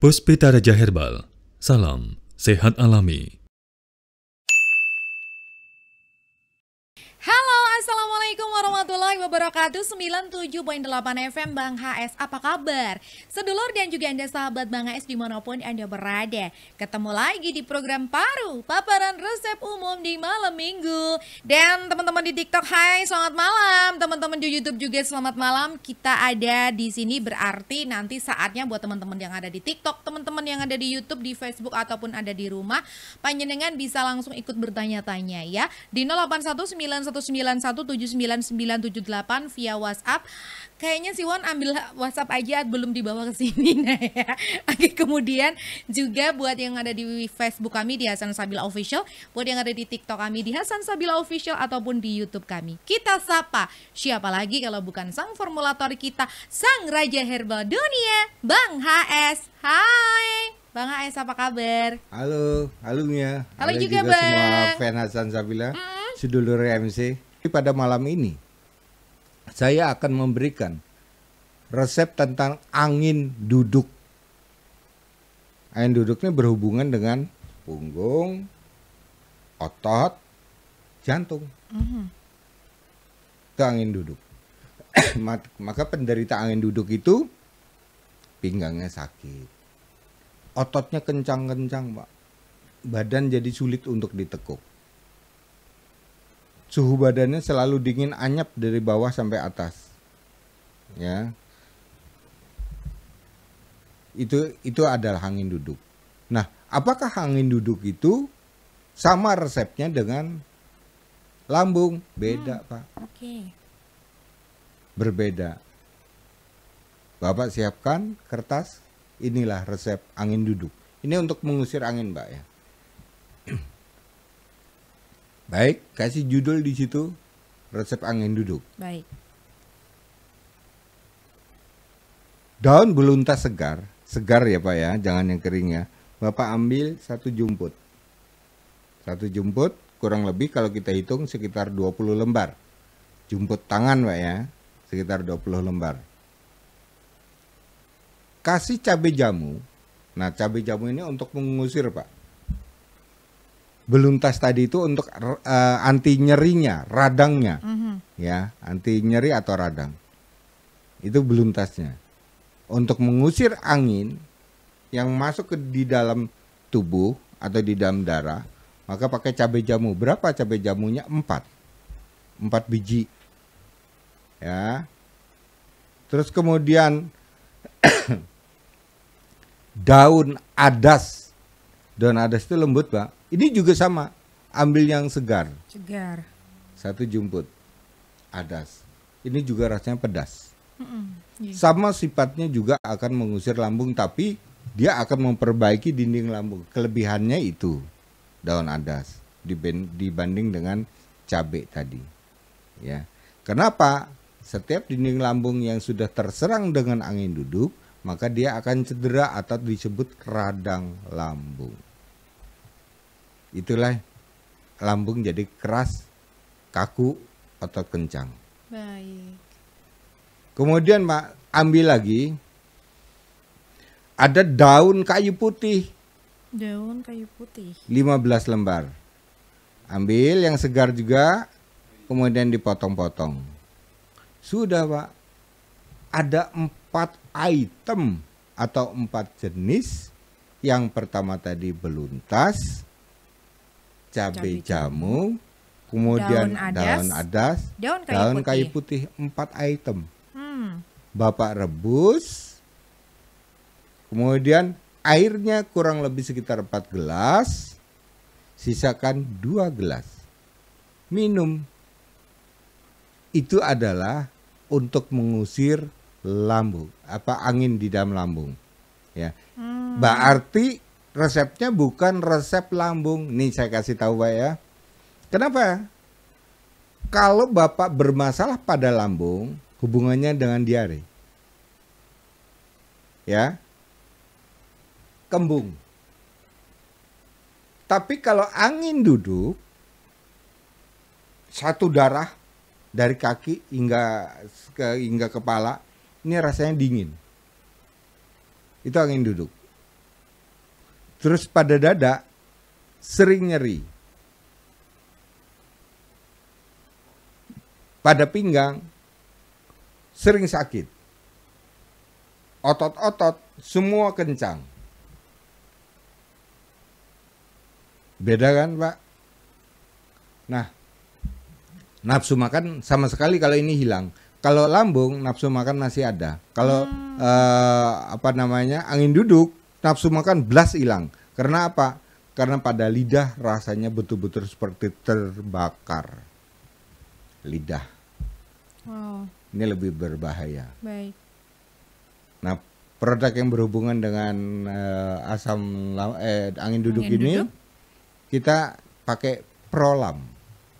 Puspita Raja Herbal, salam sehat alami. Halo, Assalamualaikum warahmatullahi wabarakatuh. 97.8 FM Bang HS, apa kabar? Sedulur dan juga Anda sahabat Bang HS dimanapun Anda berada. Ketemu lagi di program Paru, paparan resep umum di malam minggu. Dan teman-teman di TikTok, hai selamat malam. Teman-teman di YouTube juga selamat malam. Kita ada di sini berarti nanti saatnya buat teman-teman yang ada di TikTok, teman-teman yang ada di YouTube, di Facebook ataupun ada di rumah, panjenengan bisa langsung ikut bertanya-tanya ya di 081919179978 via WhatsApp. Kayaknya si Wan ambil WhatsApp aja, belum dibawa ke sini. Nah ya. Oke, kemudian juga buat yang ada di Facebook kami di Hasan Sabila Official, buat yang ada di TikTok kami di Hasan Sabila Official ataupun di YouTube kami. Kita sapa, siapa lagi kalau bukan sang formulator kita, sang Raja Herbal Dunia, Bang HS. Hai Bang HS, apa kabar? Halo Mia. Halo juga Bang. Semua fan Hasan Sabila, sedulur MC. Pada malam ini saya akan memberikan resep tentang angin duduk. Angin duduk ini berhubungan dengan punggung, otot, jantung. Itu angin duduk. Maka penderita angin duduk itu pinggangnya sakit, ototnya kencang-kencang, Pak. Badan jadi sulit untuk ditekuk. Suhu badannya selalu dingin anyep dari bawah sampai atas. Ya. Itu adalah angin duduk. Nah, apakah angin duduk itu sama resepnya dengan lambung? Beda, Pak. Oke. Berbeda. Bapak siapkan kertas. Inilah resep angin duduk. Ini untuk mengusir angin, Mbak ya. Baik, kasih judul di situ, resep angin duduk. Baik. Daun beluntas segar ya Pak ya, jangan yang kering ya. Bapak ambil 1 jumput. 1 jumput kurang lebih kalau kita hitung sekitar 20 lembar. Jumput tangan Pak ya, sekitar 20 lembar. Kasih cabai jamu. Nah, cabai jamu ini untuk mengusir Pak. Beluntas tadi itu untuk anti nyerinya, radangnya. Ya, anti nyeri atau radang. Itu beluntasnya. Untuk mengusir angin yang masuk di dalam tubuh atau di dalam darah, maka pakai cabai jamu. Berapa cabai jamunya? 4 biji. Ya. Terus kemudian daun adas. Daun adas itu lembut, Pak. Ini juga sama. Ambil yang segar. Segar. 1 jumput adas. Ini juga rasanya pedas. Iya. Sama sifatnya juga akan mengusir lambung, tapi dia akan memperbaiki dinding lambung. Kelebihannya itu daun adas dibanding dengan cabai tadi. Ya. Kenapa? Setiap dinding lambung yang sudah terserang dengan angin duduk, maka dia akan cedera atau disebut radang lambung. Itulah lambung jadi keras, kaku, otot kencang. Baik. Kemudian Pak, ambil lagi ada daun kayu putih. Daun kayu putih. 15 lembar. Ambil yang segar juga, kemudian dipotong-potong. Sudah Pak. Ada 4 item atau 4 jenis. Yang pertama tadi beluntas, cabai jamu, kemudian daun adas, daun kayu putih, 4 item. Bapak rebus, kemudian airnya kurang lebih sekitar 4 gelas, sisakan 2 gelas. Minum. Itu adalah untuk mengusir lambung, angin di dalam lambung. Ya. Berarti resepnya bukan resep lambung. Nih saya kasih tahu Pak ya. Kenapa? Kalau Bapak bermasalah pada lambung, hubungannya dengan diare. Ya. Kembung. Tapi kalau angin duduk, satu darah dari kaki hingga kepala, ini rasanya dingin. Itu angin duduk. Terus pada dada sering nyeri. Pada pinggang sering sakit. Otot-otot semua kencang. Beda kan, Pak? Nah, nafsu makan sama sekali kalau ini hilang. Kalau lambung nafsu makan masih ada. Kalau angin duduk, nafsu makan blas hilang. Karena apa? Karena pada lidah rasanya betul-betul seperti terbakar. Lidah. Wow. Ini lebih berbahaya. Baik. Nah, produk yang berhubungan dengan angin duduk ini duduk. kita pakai Prolam.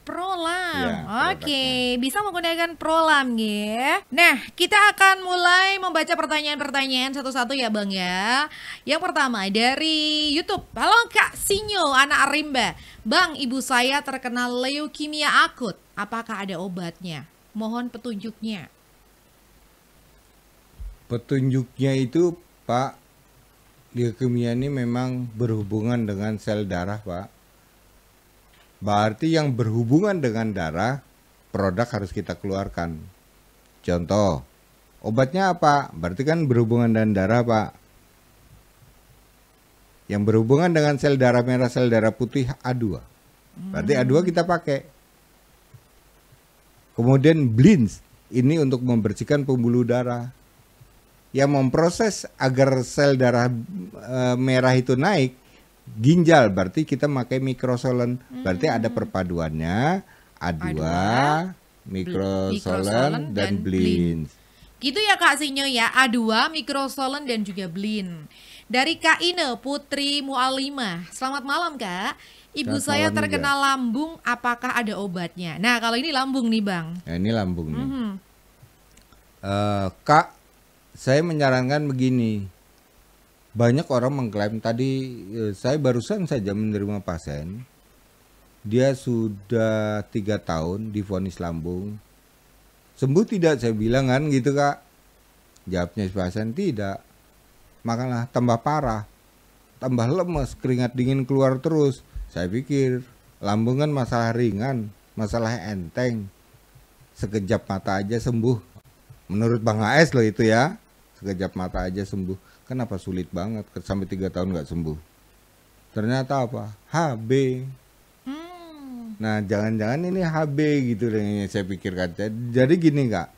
Prolam, Ya, oke, bisa menggunakan Prolam ya. Nah, kita akan mulai membaca pertanyaan-pertanyaan satu-satu ya Bang ya. Yang pertama dari YouTube. Halo Kak Sinyo, anak Rimba. Bang, ibu saya terkena leukemia akut. Apakah ada obatnya? Mohon petunjuknya. Petunjuknya itu Pak, leukemia ini memang berhubungan dengan sel darah Pak. Berarti yang berhubungan dengan darah, produk harus kita keluarkan. Contoh, obatnya apa? Berarti kan berhubungan dengan darah Pak. Yang berhubungan dengan sel darah merah, sel darah putih A2. Berarti A2 kita pakai. Kemudian Blins, ini untuk membersihkan pembuluh darah. Yang memproses agar sel darah merah itu naik, ginjal, berarti kita pakai Microsolon. Berarti ada perpaduannya A2, Microsolon dan Blins. Gitu ya Kak Sinyo ya, A2, Microsolon dan juga Blin. Dari Kak Ine Putri Mualimah. Selamat malam Kak. Ibu Selamat saya malam terkena lambung, apakah ada obatnya? Nah kalau ini lambung nih Bang. Nah, ini lambung nih. Kak, saya menyarankan begini. Banyak orang mengklaim tadi, saya barusan saja menerima pasien. Dia sudah 3 tahun divonis lambung. Sembuh tidak? Saya bilang kan gitu Kak. Jawabnya pasien tidak. Makanya tambah parah. Tambah lemes, keringat dingin keluar terus. Saya pikir lambung kan masalah ringan, masalah enteng. Sekejap mata aja sembuh. Menurut Bang AS loh itu ya. Sekejap mata aja sembuh. Kenapa sulit banget sampai 3 tahun nggak sembuh? Ternyata apa? HB. Nah jangan-jangan ini HB gitu yang saya pikirkan. Jadi gini Kak,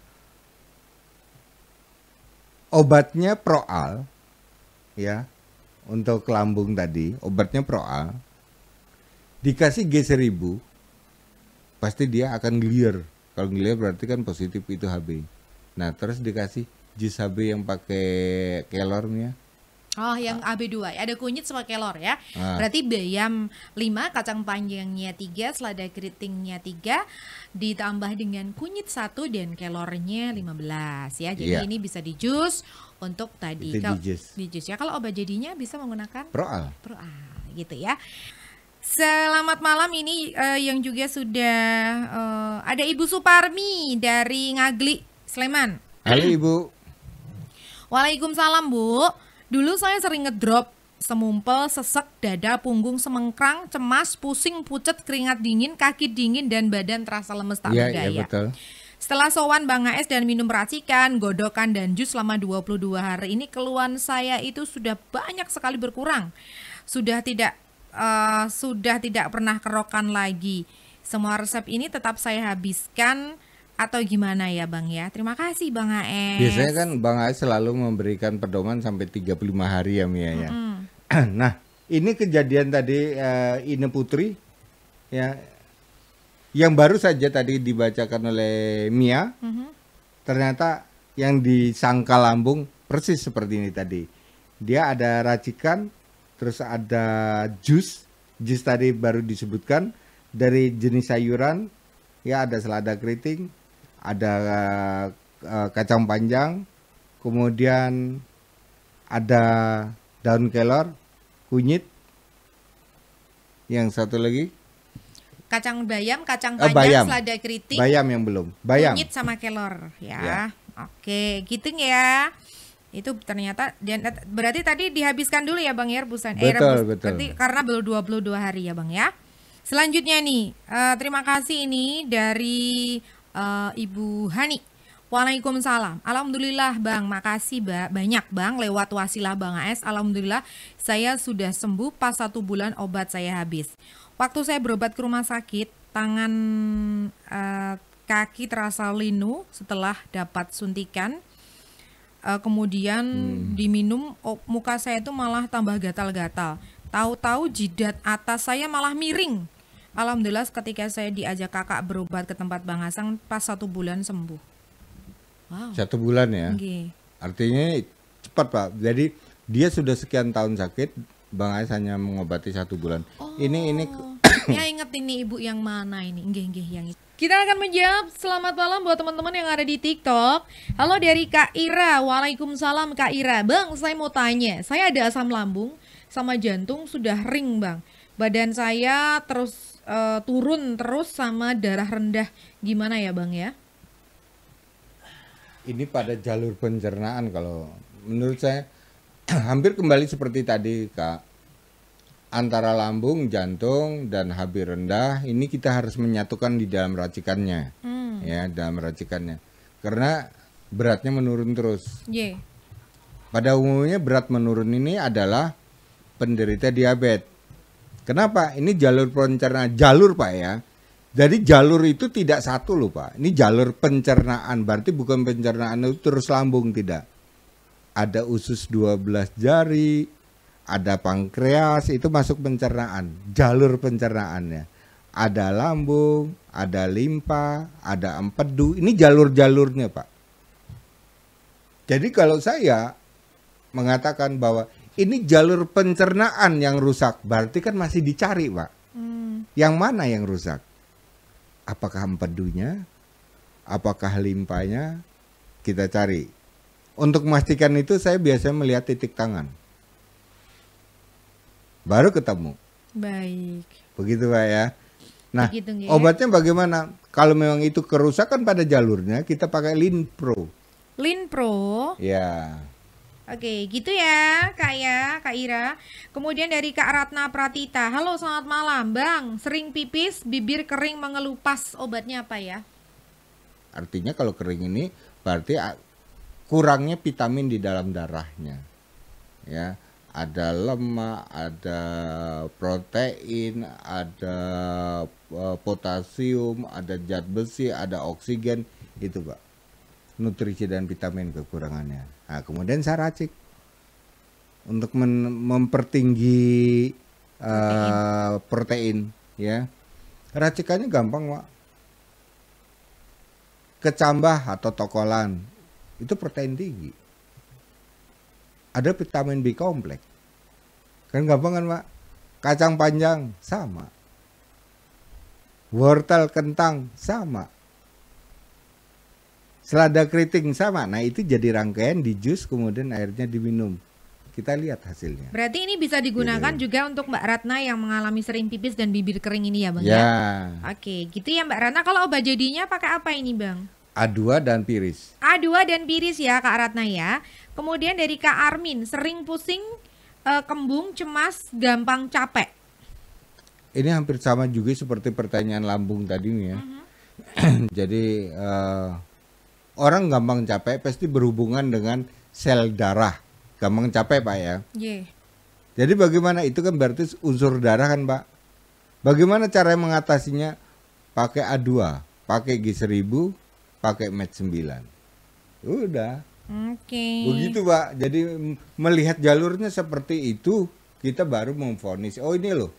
obatnya Proal ya untuk lambung tadi, obatnya Proal. Dikasih G1000 pasti dia akan glier. Kalau glier berarti kan positif itu HB. Nah terus dikasih jus HB yang pakai kelornya. Oh yang AB2, ada kunyit sama kelor ya. Berarti bayam 5, kacang panjangnya 3, selada keritingnya 3, ditambah dengan kunyit 1 dan kelornya 15 ya. Jadi ini bisa di jus untuk tadi. Di jus ya. Kalau obat jadinya bisa menggunakan Proal. Proal gitu ya. Selamat malam, ini yang juga sudah ada Ibu Suparmi dari Ngagli, Sleman. Halo Ibu. Waalaikumsalam Bu. Dulu saya sering ngedrop, semumpel, sesek, dada, punggung, semengkrang, cemas, pusing, pucet, keringat dingin, kaki dingin, dan badan terasa lemes tak berdaya. Iya betul. Setelah sowan Bang AS dan minum racikan, godokan, dan jus selama 22 hari ini, keluhan saya itu sudah banyak sekali berkurang. Sudah tidak pernah kerokan lagi. Semua resep ini tetap saya habiskan atau gimana ya Bang ya? Terima kasih Bang AS. Biasanya kan Bang AS selalu memberikan pedoman sampai 35 hari ya Mia ya. Nah ini kejadian tadi Ine Putri ya, yang baru saja tadi dibacakan oleh Mia. Ternyata yang disangka lambung persis seperti ini tadi. Dia ada racikan, terus ada jus tadi baru disebutkan dari jenis sayuran ya, ada selada keriting, ada kacang panjang, kemudian ada daun kelor, kunyit, yang satu lagi kacang bayam, kacang panjang, selada keriting, bayam yang belum, bayam, kunyit sama kelor ya. Oke, gitu ya. Itu ternyata berarti tadi dihabiskan dulu ya Bang ya rebusan. Betul. Berarti karena belum 22 hari ya Bang ya. Selanjutnya nih, terima kasih ini dari Ibu Hani. Waalaikumsalam. Alhamdulillah Bang, makasih banyak Bang lewat wasilah Bang AS. Alhamdulillah saya sudah sembuh pas 1 bulan obat saya habis. Waktu saya berobat ke rumah sakit, tangan kaki terasa linu setelah dapat suntikan. Kemudian diminum, muka saya itu malah tambah gatal-gatal. Tahu-tahu jidat atas saya malah miring. Alhamdulillah ketika saya diajak kakak berobat ke tempat Bang Hasan pas 1 bulan sembuh. Wow. 1 bulan ya. Okay. Artinya cepat Pak. Jadi dia sudah sekian tahun sakit, Bang Ais hanya mengobati 1 bulan. Oh, Ini ya inget ini ibu yang mana ini? Nggih yang itu. Kita akan menjawab selamat malam buat teman-teman yang ada di TikTok. Halo dari Kak Ira. Waalaikumsalam Kak Ira. Bang, saya mau tanya. Saya ada asam lambung sama jantung sudah ring, Bang. Badan saya terus turun terus sama darah rendah. Gimana ya, Bang ya? ini pada jalur pencernaan kalau menurut saya hampir kembali seperti tadi Kak. Antara lambung, jantung, dan HB rendah ini kita harus menyatukan di dalam racikannya, ya dalam racikannya. Karena beratnya menurun terus. Yeah. Pada umumnya berat menurun ini adalah penderita diabetes. Kenapa? Ini jalur pencernaan, jalur Pak ya. Jadi jalur itu tidak satu loh Pak. Ini jalur pencernaan, berarti bukan pencernaan itu terus lambung, tidak. Ada usus 12 jari. Ada pankreas, itu masuk pencernaan, jalur pencernaannya. Ada lambung, ada limpa, ada empedu, ini jalur-jalurnya Pak. Jadi kalau saya mengatakan bahwa ini jalur pencernaan yang rusak, berarti kan masih dicari Pak. Yang mana yang rusak? Apakah empedunya? Apakah limpanya? Kita cari. Untuk memastikan itu saya biasanya melihat titik tangan. Baru ketemu. Baik. Begitu Pak ya. Nah, begitu, ya. Obatnya bagaimana? Kalau memang itu kerusakan pada jalurnya, kita pakai Linpro. Linpro. Ya. Oke, gitu ya Kak Ira. Kemudian dari Kak Ratna Pratita. Halo, selamat malam Bang. Sering pipis, bibir kering mengelupas, obatnya apa ya? Artinya kalau kering ini berarti kurangnya vitamin di dalam darahnya. Ya. Ada lemak, ada protein, ada potasium, ada zat besi, ada oksigen, itu Pak. Nutrisi dan vitamin kekurangannya. Nah, kemudian saya racik untuk mempertinggi protein, ya. Racikannya gampang Pak. Kecambah atau tokolan itu protein tinggi. Ada vitamin B kompleks. Kan gampang kan Pak? Kacang panjang sama. Wortel kentang sama. Selada keriting sama. Nah itu jadi rangkaian di jus kemudian airnya diminum. Kita lihat hasilnya. Berarti ini bisa digunakan juga untuk Mbak Ratna yang mengalami sering pipis dan bibir kering ini ya Bang ya? Oke, gitu ya Mbak Ratna. Kalau obat jadinya pakai apa ini Bang? A2 dan piris. A2 dan piris ya Kak Ratna ya. Kemudian dari Kak Armin, sering pusing, kembung, cemas, gampang capek. Ini hampir sama juga seperti pertanyaan lambung tadi nih ya. Jadi orang gampang capek pasti berhubungan dengan sel darah. Gampang capek Pak ya. Yeah. Jadi bagaimana? Itu kan berarti unsur darah kan Pak. Bagaimana cara mengatasinya? Pakai A2, pakai G1000, pakai Med9. Udah. Oke. Begitu Pak. Jadi melihat jalurnya seperti itu, kita baru memvonis. Oh ini loh,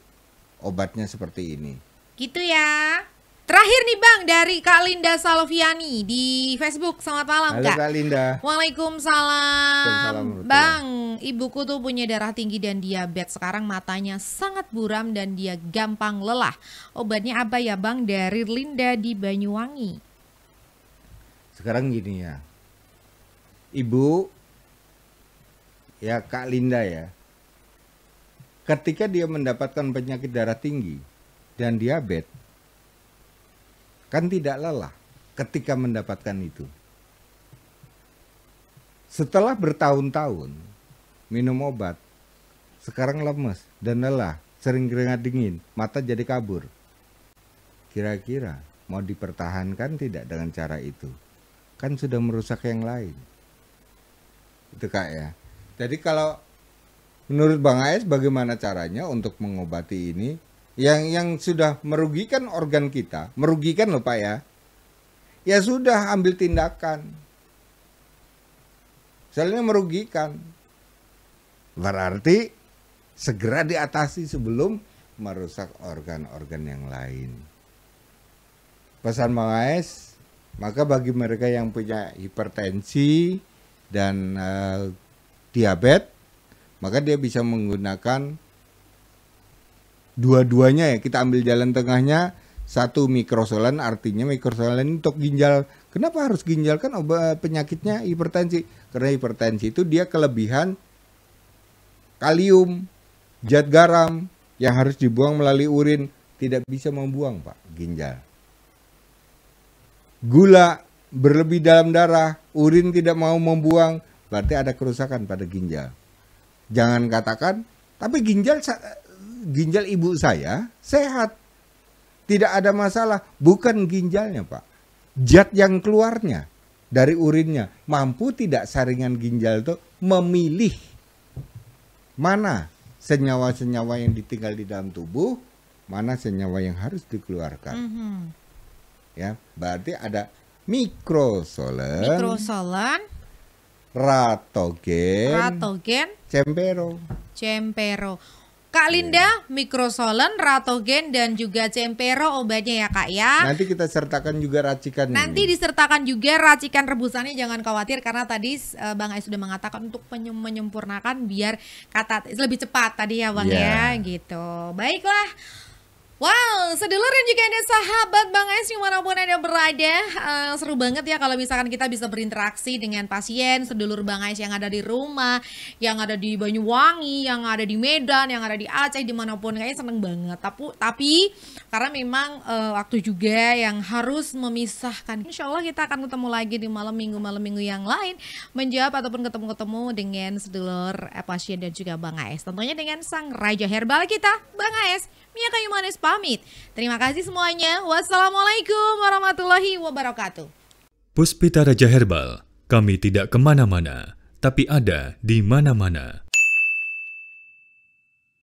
obatnya seperti ini. Gitu ya. Terakhir nih Bang dari Kak Linda Salviani di Facebook. Selamat malam Halo Kak Linda. Waalaikumsalam. Bang, ibuku tuh punya darah tinggi dan diabetes. Sekarang matanya sangat buram dan dia gampang lelah. Obatnya apa ya Bang? Dari Linda di Banyuwangi. Sekarang gini ya, Ibu, ya Kak Linda ya, ketika dia mendapatkan penyakit darah tinggi dan diabetes, kan tidak lelah ketika mendapatkan itu. Setelah bertahun-tahun minum obat, sekarang lemes dan lelah, sering keringat dingin, mata jadi kabur. Kira-kira mau dipertahankan tidak dengan cara itu? Kan sudah merusak yang lain. Itu Kak ya. Jadi kalau menurut Bang AS bagaimana caranya untuk mengobati ini yang sudah merugikan organ kita, merugikan loh Pak ya. Ya sudah, ambil tindakan. Soalnya merugikan. Berarti segera diatasi sebelum merusak organ-organ yang lain. Pesan Bang AS, maka bagi mereka yang punya hipertensi dan diabetes, maka dia bisa menggunakan dua-duanya ya. Kita ambil jalan tengahnya, satu mikrosolan, artinya mikrosolan untuk ginjal. Kenapa harus ginjal? Kan obat penyakitnya hipertensi. Karena hipertensi itu dia kelebihan kalium, zat garam yang harus dibuang melalui urin, tidak bisa membuang Pak, ginjal. Gula berlebih dalam darah, urin tidak mau membuang, berarti ada kerusakan pada ginjal. Jangan katakan, tapi ginjal ibu saya sehat, tidak ada masalah. Bukan ginjalnya Pak, zat yang keluarnya dari urinnya. Mampu tidak saringan ginjal itu memilih mana senyawa-senyawa yang ditinggal di dalam tubuh, mana senyawa yang harus dikeluarkan. Ya, berarti ada mikrosolen, ratogen, cempero. Kak Linda, mikrosolen, ratogen, dan juga cempero obatnya ya Kak ya. Nanti kita sertakan juga racikan. Nanti disertakan juga racikan rebusannya, jangan khawatir karena tadi Bang Ais sudah mengatakan untuk menyempurnakan biar kata lebih cepat tadi ya Bang ya gitu. Baiklah. Wow, sedulur dan juga ada sahabat Bang Ais dimanapun Anda berada, seru banget ya kalau misalkan kita bisa berinteraksi dengan pasien, sedulur Bang Ais yang ada di rumah, yang ada di Banyuwangi, yang ada di Medan, yang ada di Aceh, dimanapun, kayaknya seneng banget. Tapi karena memang waktu juga yang harus memisahkan. Insya Allah kita akan ketemu lagi di malam minggu yang lain, menjawab ataupun ketemu-ketemu dengan sedulur pasien dan juga Bang Ais. Tentunya dengan sang Raja Herbal kita, Bang Ais, Mia Kayu Manis pamit. Terima kasih semuanya. Wassalamualaikum warahmatullahi wabarakatuh. Puspita Raja Herbal, kami tidak kemana-mana, tapi ada di mana-mana.